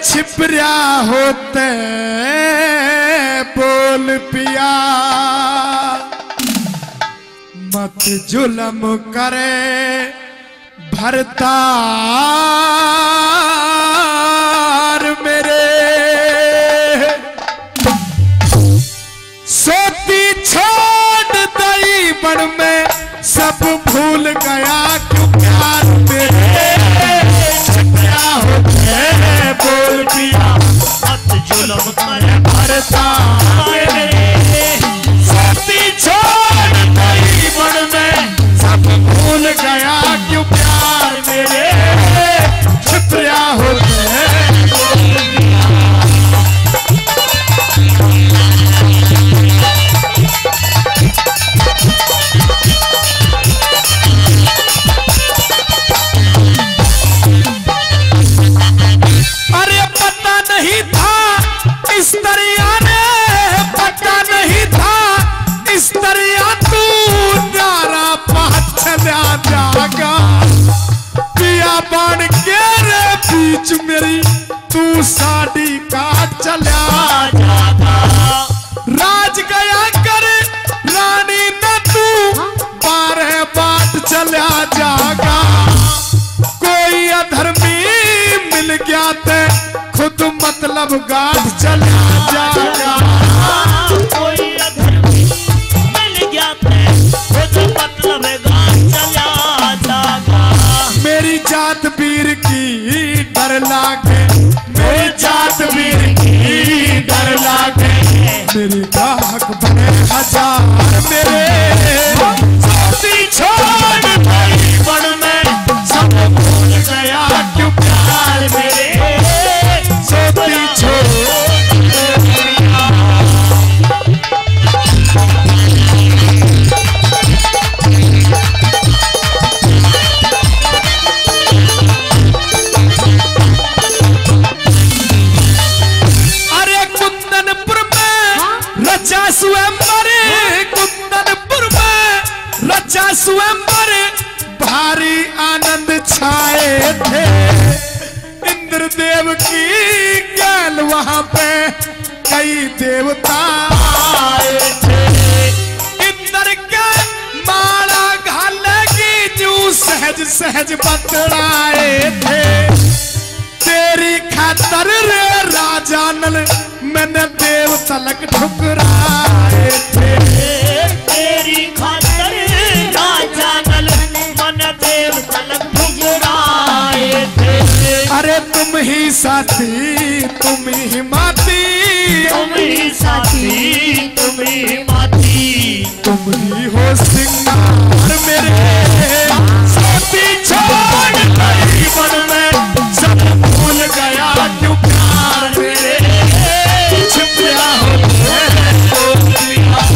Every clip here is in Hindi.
छिपरिया होते बोल पिया मत जुल्म करे भरतार मेरे सोती छोड़ दई बड़ में सब भूल गया क्यों प्यार मेरे छिपरिया होते बोल पिया मत जुल्म करे भरतार मेरे सोती छोड़ दई बड़ में सब भूल गया क्यों प्यार मेरे छिपरिया होते बोल पिया। अरे पता नहीं था इस दरिया ने पता नहीं था इस दरिया तू नारा पात चला जागा पिया बन के रे बीच मेरी तू साड़ी का चला जागा राज गया कर रानी न तू बारह बात चला जागा कोई अधर्मी मिल गया ते खुद मतलब गाठ चला जागा कोई अधर्मी मिल गया ते खुद मतलब गाठ चला जागा मेरी जात वीर की डर लागे मेरी जात वीर की डर लागे मेरी गाहक बने हजार मेरे साथी छोड़ भाई बड़ में सब भूल गया क्यों प्यार मेरे सोती छोड़ अरे कुंदनपुर में रचा स्वयंवर कुंदनपुर में रचा स्वयंवर भारी आनंद छाए थे इंद्रदेव की गैल वहां पे कई देवता आए थे इंद्र के माला घालेगी जू सहज सहज बतलाए थे तेरी खातर रे राजा नल मैंने देव तलक ठुकराए थे तेरी खातर राजा नल मन देव तलक ठुकराए थे अरे तुम ही साथी तुम ही माती तुम ही साथी तुम ही माती तुम ही हो सिंगार मेरे साथी छोड़ गई मन में सब भूल गया क्यों प्यार मेरे छिपरिया होते बोल पिया।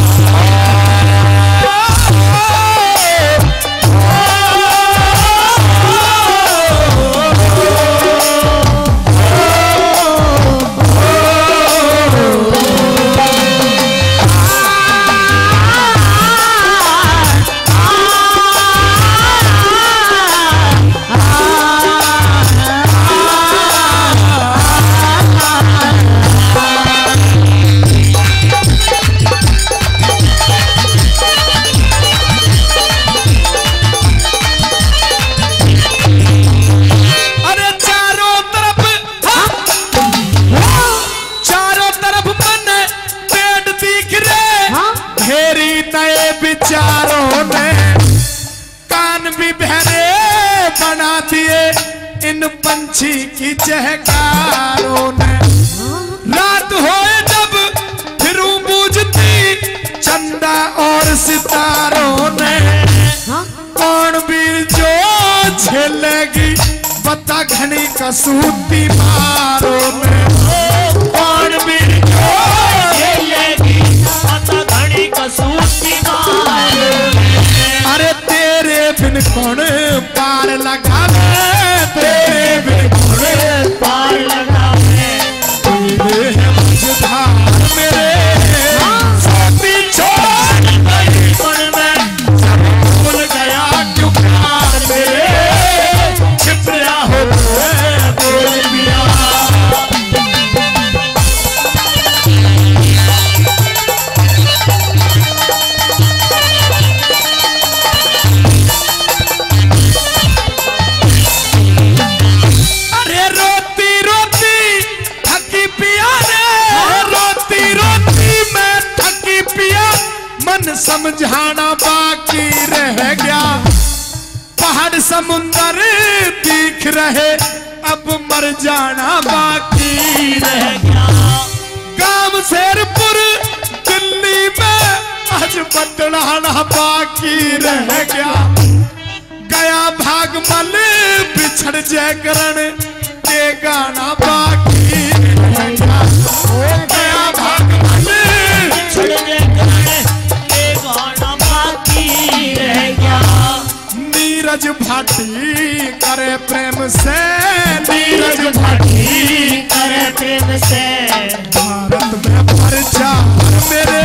विचारों ने कान भी बहरे बना दिए इन पंछी की चहकारों ने रात होए जब फिर बूझती चंदा और सितारों ने कौन वीर जो झेलेगी बता घनी कसूती मारों ने कौन वीर जो झेलेगी बता घनी कसूती मारों ने अरे तेरे बिन गुण पार लगा ले, तेरे भी गुण पार लगा ले। तेरे मझधार मेरे साथी छोड़ गई गुण में सब भूल गया क्यों प्यार मेरे छिपया हो बोल दिया। समझाना बाकी रह गया, पहाड़ समुंदर दिख रहे, अब मर जाना बाकी रह गया। गांव शेरपुर दिल्ली में आज बदलाना बाकी रह गया। गया भागमल बिछड़ जयकरण के गाना बाकी रह गया। गया भागमल बिछड़ जयकरण रह गया। नीरज भाटी करे प्रेम से, नीरज भाटी करे प्रेम से। भारत में प्रचार मेरे